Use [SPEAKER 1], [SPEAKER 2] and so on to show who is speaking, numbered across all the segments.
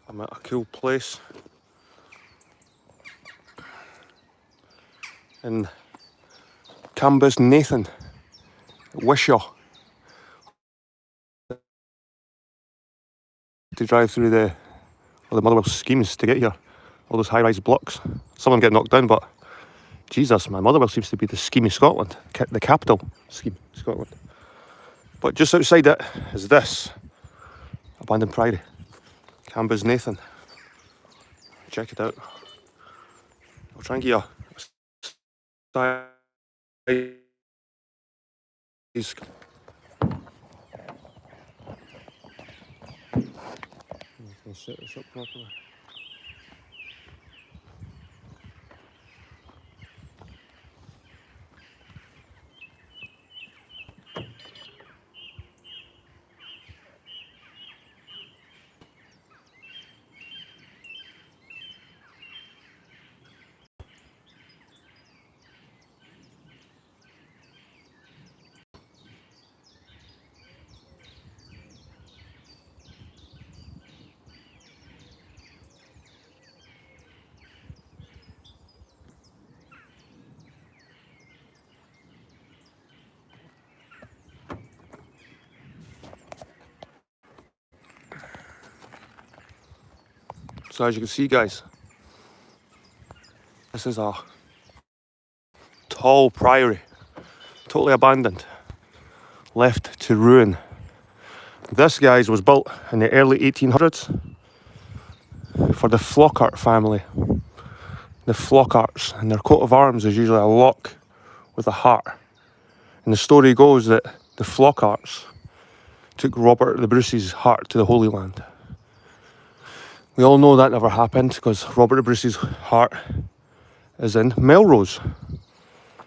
[SPEAKER 1] I'm at a cool place in Cambusnathan, Wishaw. To drive through the Motherwell schemes to get here. All those high-rise blocks. Some of them get knocked down, but Jesus, man, Motherwell seems to be the scheme of Scotland, the capital scheme of Scotland. But just outside it is this abandoned priory, Cambusnathan. Check it out. I'll try and get a size. I'll set this up properly. So as you can see, guys, this is a tall priory, totally abandoned, left to ruin. This, guys, was built in the early 1800s for the Flockhart family. The Flockharts, and their coat of arms is usually a lock with a heart. And the story goes that the Flockharts took Robert the Bruce's heart to the Holy Land. We all know that never happened because Robert the Bruce's heart is in Melrose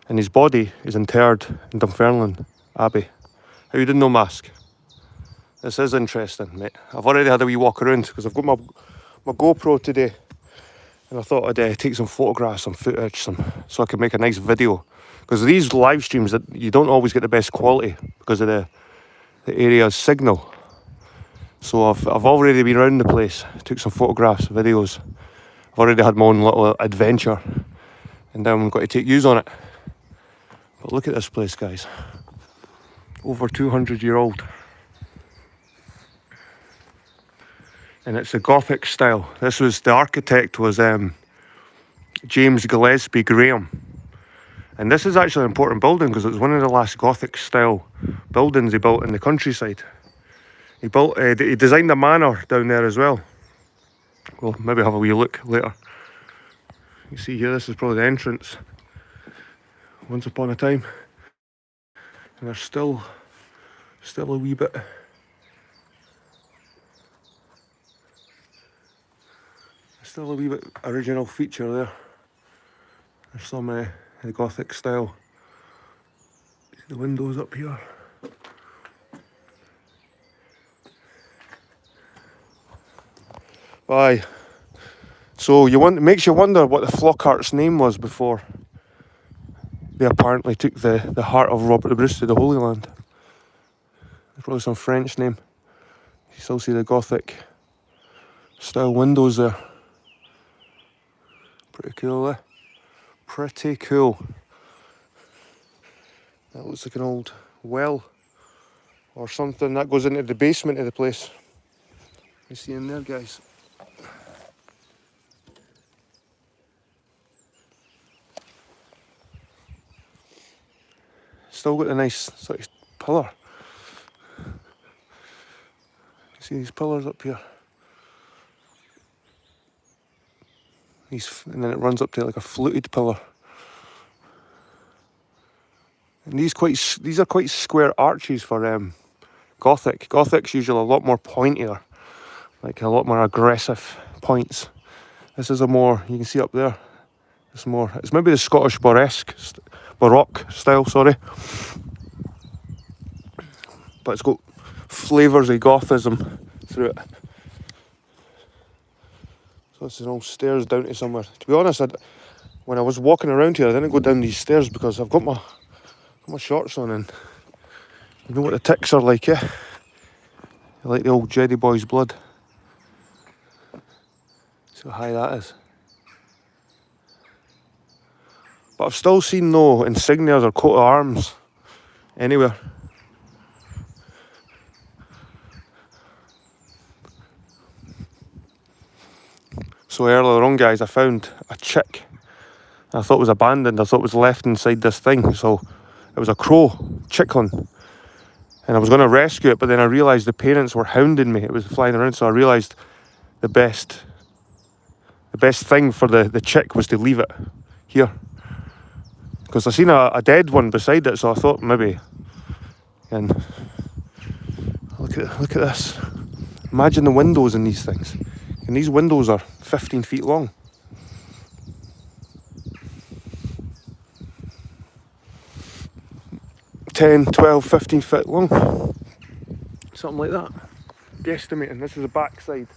[SPEAKER 1] and his body is interred in Dunfermline Abbey. How you didn't know, Mask? This is interesting, mate. I've already had a wee walk around because I've got my GoPro today, and I thought I'd take some photographs, some footage, so I could make a nice video. Because these live streams, that you don't always get the best quality because of the area's signal. So I've already been around the place, took some photographs, videos. I've already had my own little adventure, and now I'm going to take yous on it. But look at this place, guys. Over 200-year-old. And it's a Gothic style. The architect was James Gillespie Graham. And this is actually an important building because it was one of the last Gothic style buildings he built in the countryside. He designed a manor down there as well. We'll maybe have a wee look later. You see here, this is probably the entrance. Once upon a time. And there's still a wee bit. Still a wee bit original feature there. There's some the Gothic style. See the windows up here. Aye. So it makes you wonder what the Flockhart's name was before they apparently took the heart of Robert the Bruce to the Holy Land. There's probably some French name. You still see the Gothic style windows there. Pretty cool, eh? Pretty cool. That looks like an old well or something that goes into the basement of the place. You see in there, guys. Still got a nice sort of pillar. See these pillars up here? And then it runs up to like a fluted pillar. And these are quite square arches for Gothic. Gothic's usually a lot more pointier, like a lot more aggressive points. This is a more, you can see up there, it's maybe the Scottish Baroque style, sorry. But it's got flavours of Gothism through it. So it's an old stairs down to somewhere. To be honest, when I was walking around here, I didn't go down these stairs because I've got my shorts on, and you know what the ticks are like, yeah? They're like the old Jedi boy's blood. See how high that is. But I've still seen no insignias or coat of arms anywhere. So earlier on, guys, I found a chick. I thought it was abandoned. I thought it was left inside this thing. So it was a crow, chickling. And I was going to rescue it, but then I realised the parents were hounding me. It was flying around, so I realised the best thing for the chick was to leave it here. Because I seen a dead one beside it, so I thought maybe. And look at this. Imagine the windows in these things. And these windows are 15 feet long. "10, 12, 15 feet long. Something like that. Guesstimating. This is the back side.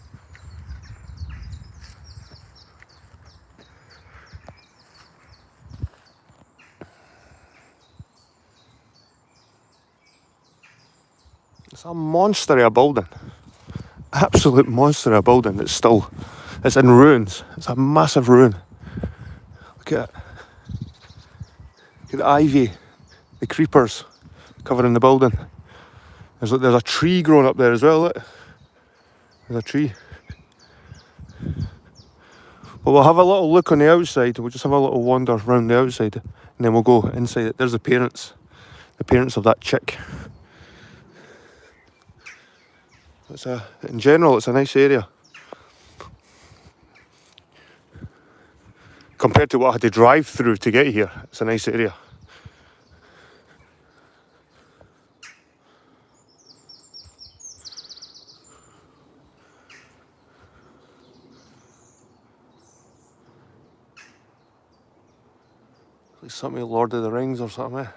[SPEAKER 1] It's a monster of a building. Absolute monster of a building. It's in ruins. It's a massive ruin. Look at it. Look at the ivy, the creepers covering the building. There's a tree growing up there as well, look. There's a tree. But we'll have a little look on the outside. We'll just have a little wander around the outside and then we'll go inside it. There's the parents of that chick. In general, it's a nice area. Compared to what I had to drive through to get here, it's a nice area. Like something of Lord of the Rings or something, eh?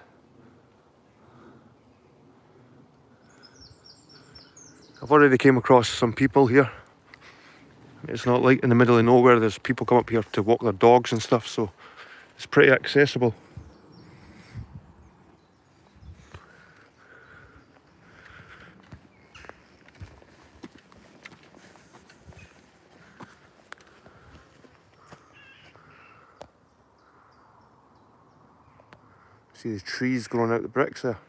[SPEAKER 1] I've already came across some people here. It's not like in the middle of nowhere. There's people come up here to walk their dogs and stuff, so it's pretty accessible. See the trees growing out the bricks there.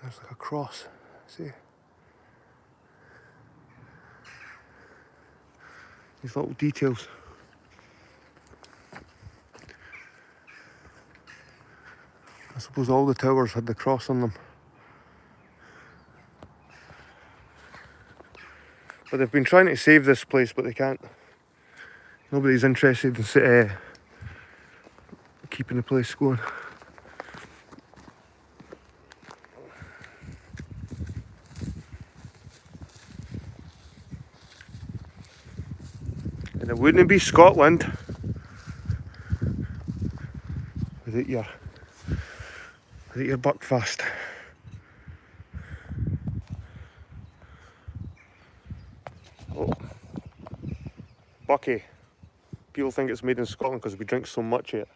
[SPEAKER 1] There's like a cross, see? These little details. I suppose all the towers had the cross on them. But they've been trying to save this place, but they can't. Nobody's interested in keeping the place going. And it wouldn't be Scotland without your buckfast. Oh, Bucky. People think it's made in Scotland because we drink so much of it.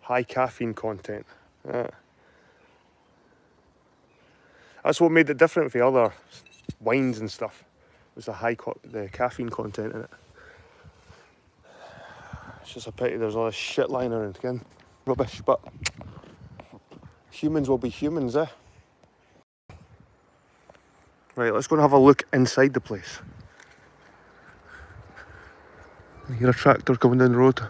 [SPEAKER 1] High caffeine content. That's what made it different from other wines and stuff. It was the caffeine content in it. It's just a pity there's all this shit lying around again. Rubbish, but humans will be humans, eh? Right, let's go and have a look inside the place. I hear a tractor coming down the road.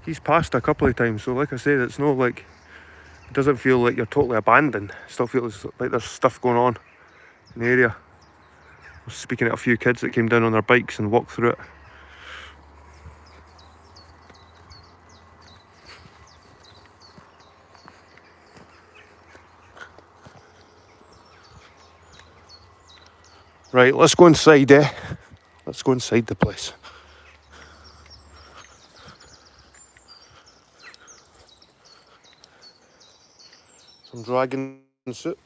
[SPEAKER 1] He's passed a couple of times, so like I said, it's not like, it doesn't feel like you're totally abandoned. It still feels like there's stuff going on in the area. I was speaking to a few kids that came down on their bikes and walked through it. Right, let's go inside, eh? Let's go inside the place. Some dragon soup.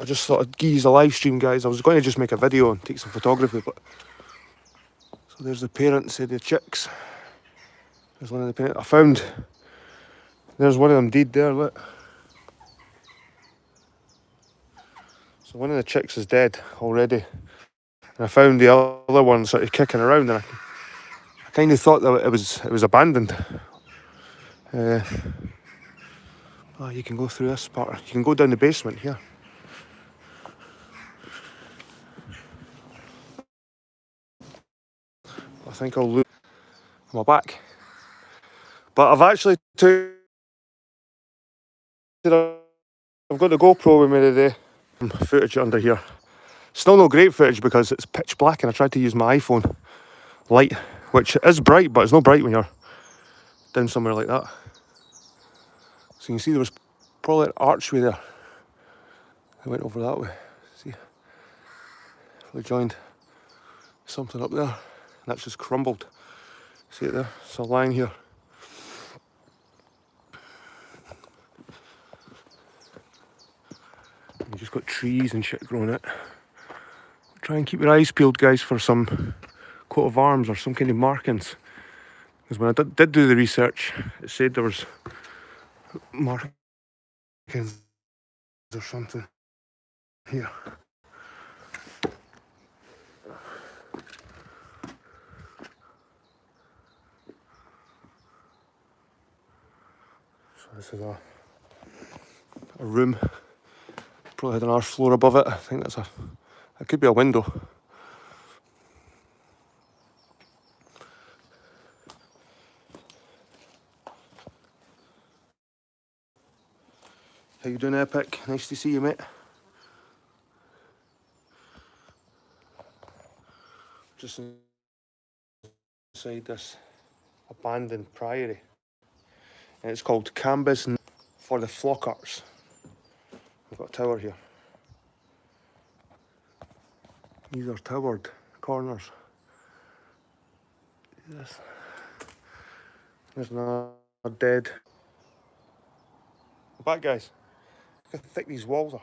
[SPEAKER 1] I just thought I'd give you a live stream, guys. I was going to just make a video and take some photography, but... So there's the parents of the chicks. There's one of the parents. I found... There's one of them dead there, look. So one of the chicks is dead already. And I found the other one sort of kicking around, and I kind of thought that it was abandoned. Oh, you can go through this part. You can go down the basement here. I think I'll lose my back. But I've actually I've got the GoPro with me today. Footage under here. Still no great footage because it's pitch black, and I tried to use my iPhone light, which is bright, but it's not bright when you're down somewhere like that. So you can see there was probably an archway there. I went over that way. See, we joined something up there, and that's just crumbled. See it there? It's a line here. You just got trees and shit growing it. Try and keep your eyes peeled, guys, for some coat of arms or some kind of markings. Because when I did do the research, it said there was markings or something here. So this is a room. Probably had another floor above it. I think it could be a window. How you doing, Epic? Nice to see you, mate. Just inside this abandoned priory. And it's called Cambusnathan for the Flockarts. We've got a tower here. These are towered corners. Yes. There's another dead. Back, guys. Look how thick these walls are.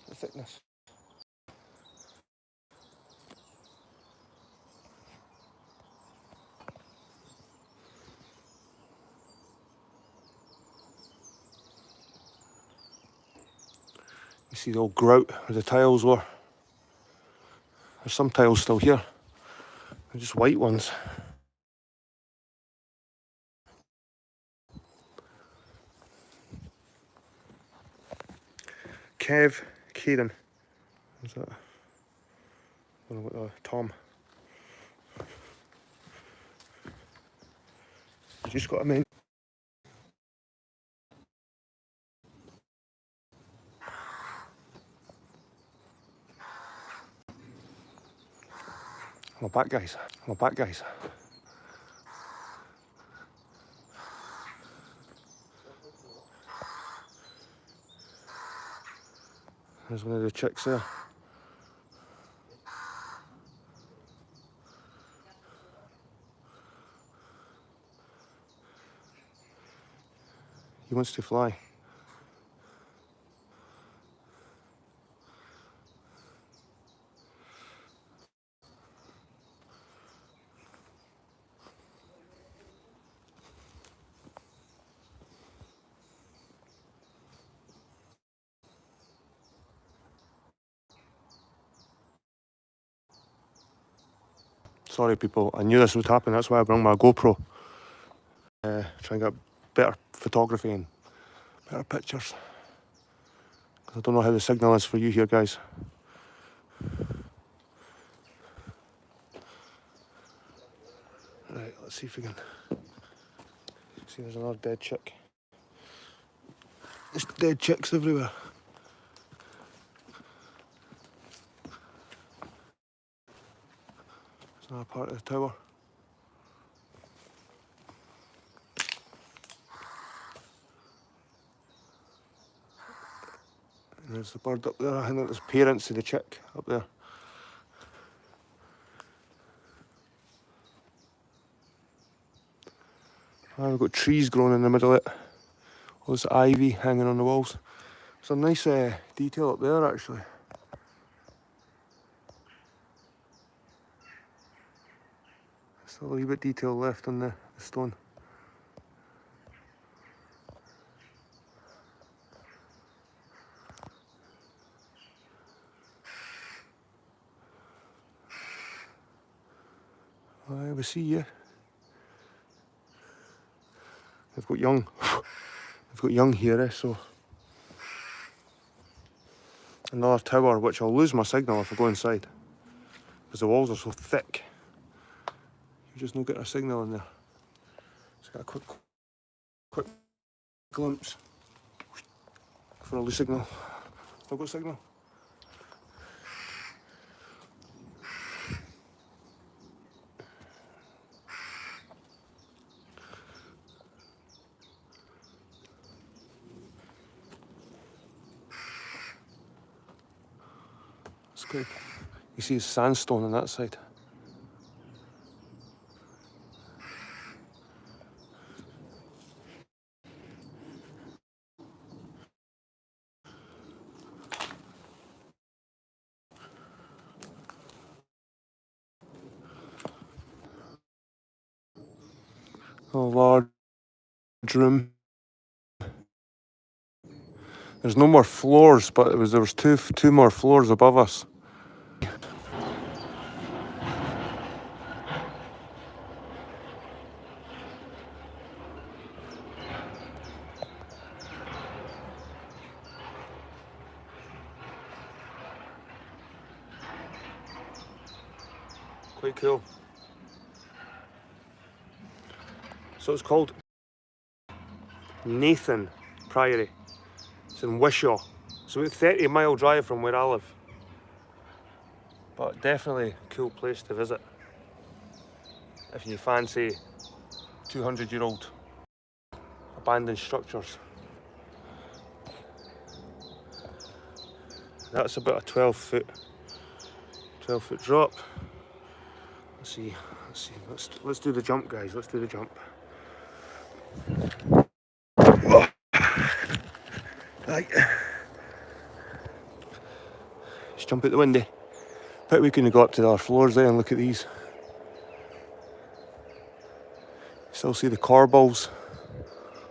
[SPEAKER 1] The thickness. You see the old grout where the tiles were. There's some tiles still here. They're just white ones. Kieran. Is that? I don't know what Tom. You just got a mention. I'm back, guys. There's one of the chicks there. He wants to fly. Sorry, people. I knew this would happen. That's why I brought my GoPro. Try and get better photography and better pictures. Because I don't know how the signal is for you here, guys. Right, let's see if we can. See, there's another dead chick. There's dead chicks everywhere. It's another part of the tower. And there's the bird up there. I think there's parents to the chick up there. And we've got trees growing in the middle of it. All this ivy hanging on the walls. There's a nice detail up there actually. Still a wee bit detail left on the stone. We see you. They've got young. They've got young here, so another tower, which I'll lose my signal if I go inside, because the walls are so thick. You just don't get a signal in there. Just got a quick glimpse for a loose signal. Still got signal. It's good. You see sandstone on that side. A large room. There's no more floors, but there was two more floors above us. Quite cool. So it's called Nathan Priory. It's in Wishaw. It's about 30-mile drive from where I live. But definitely a cool place to visit if you fancy 200-year-old abandoned structures. That's about a 12-foot drop. Let's see. Let's do the jump, guys. Let's do the jump. Right. Just jump out the window. Bet we couldn't go up to the other floors there and look at these. Still see the corbels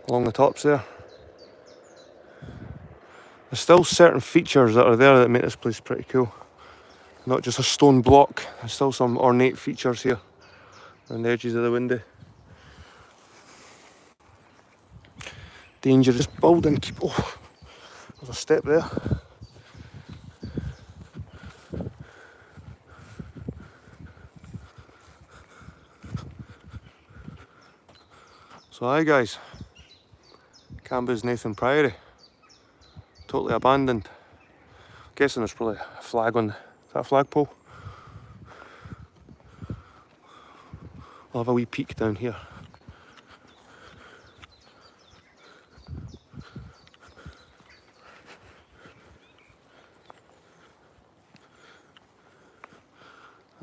[SPEAKER 1] along the tops there. There's still certain features that are there that make this place pretty cool. Not just a stone block, there's still some ornate features here on the edges of the window. Dangerous building. Oh, there's a step there. So hi guys, Cambusnathan Priory, totally abandoned. Guessing there's probably a flag on, is that a flagpole? I'll have a wee peek down here.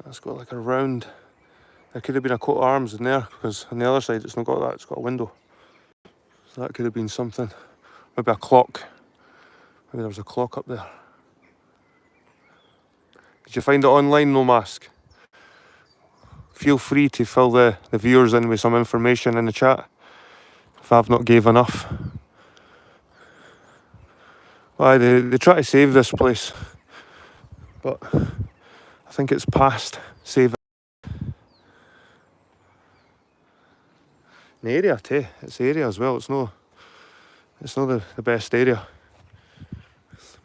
[SPEAKER 1] That's got like a round, there could have been a coat of arms in there, because on the other side it's not got that, it's got a window. So that could have been something, maybe a clock. Maybe there was a clock up there. Did you find it online, No Mask? Feel free to fill the viewers in with some information in the chat if I've not gave enough. Why, they try to save this place, but I think it's past saving. The area too, it's the area as well, it's not the best area.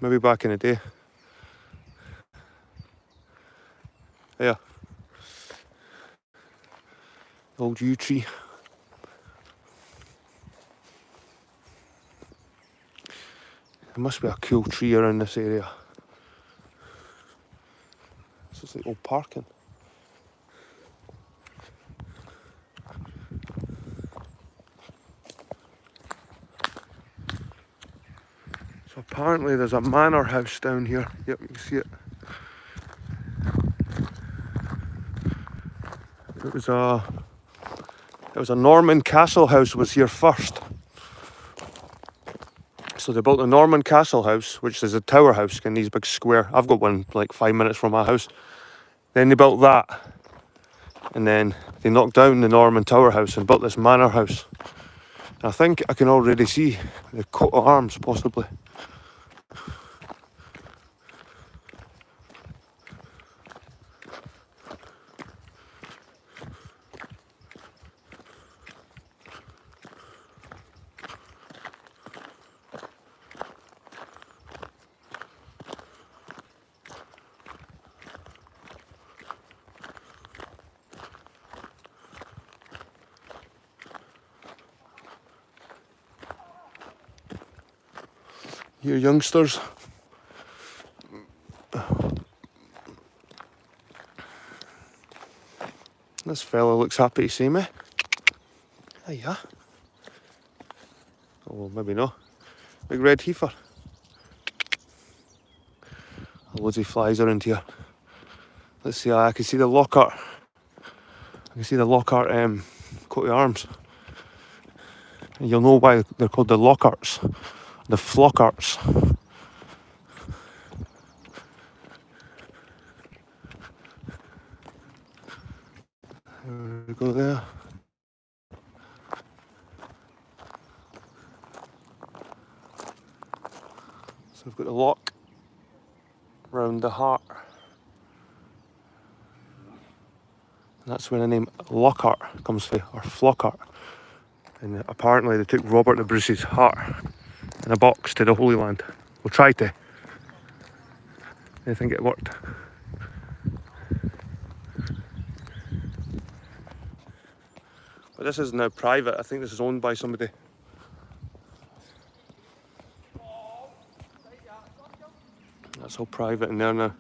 [SPEAKER 1] Maybe back in the day. Yeah. Old yew tree. There must be a cool tree around this area. This is like old parking. So apparently there's a manor house down here. Yep, you can see it. It was a Norman castle house was here first. So they built the Norman Castle house, which is a tower house in these big square. I've got one like 5 minutes from my house. Then they built that, and then they knocked down the Norman tower house and built this manor house. And I think I can already see the coat of arms, possibly. Here, youngsters. This fella looks happy to see me. Hiya. Oh, well, maybe no. Big red heifer. Loads of flies around here. Let's see, I can see the Lockhart. I can see the Lockhart coat of arms. And you'll know why they're called the Lockharts. The Flockharts. There we go there. So we've got the lock round the heart. And that's where the name Lockhart comes from, or Flockhart. And apparently they took Robert the Bruce's heart in a box to the Holy Land. We'll try to. I think it worked. But this is now private. I think this is owned by somebody. That's all private in there now.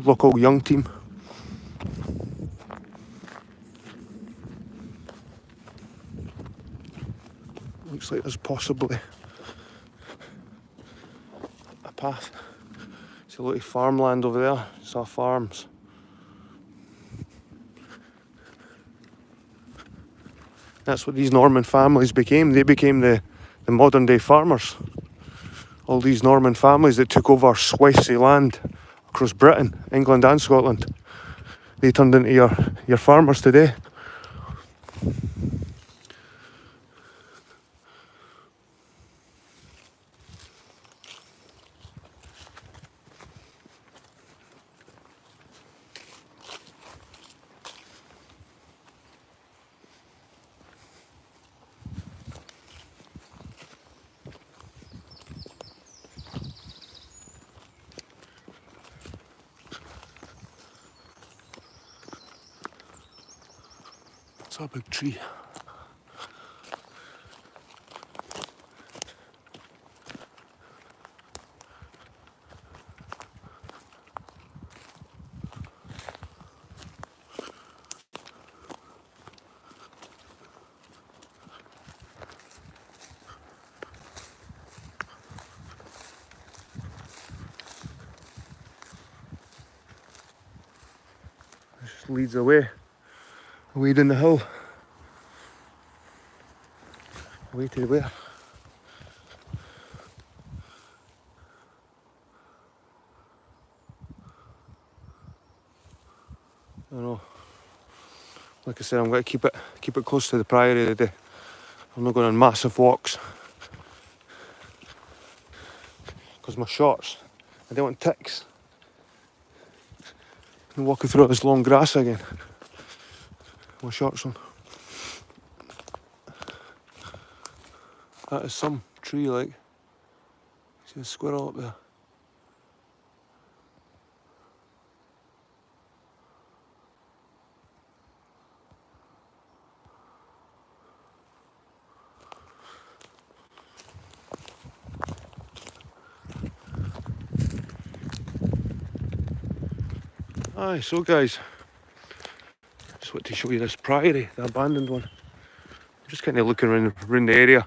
[SPEAKER 1] Local young team. Looks like there's possibly a path. It's a lot of farmland over there. It's our farms. That's what these Norman families became. They became the modern day farmers. All these Norman families that took over swaths of land across Britain, England and Scotland. They turned into your farmers today. It's a big tree. It just leads away down the hill. Away to where? I don't know. Like I said, I'm going to keep it close to the Priory today. I'm not going on massive walks because my shorts, I don't want ticks. I'm walking through this long grass again. My shorts on. That is some tree, like. See a squirrel up there. Aye, so guys, just want to show you this priory, the abandoned one. Just kind of looking around the area.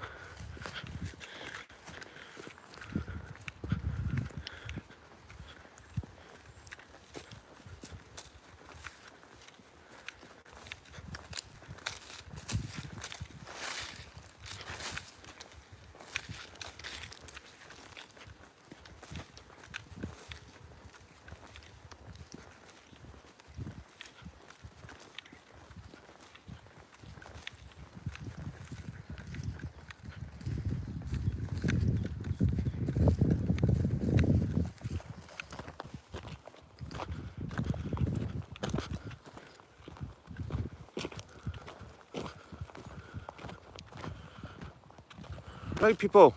[SPEAKER 1] Right people,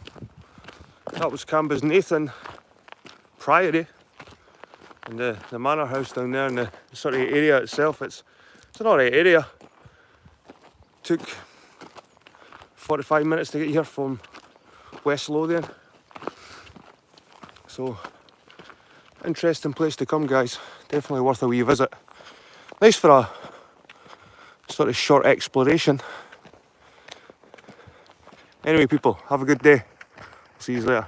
[SPEAKER 1] that was Cambusnathan Priory, and the manor house down there, and the sort of area itself. It's an alright area. Took 45 minutes to get here from West Lothian, so interesting place to come, guys. Definitely worth a wee visit. Nice for a sort of short exploration. Anyway people, have a good day. See you later.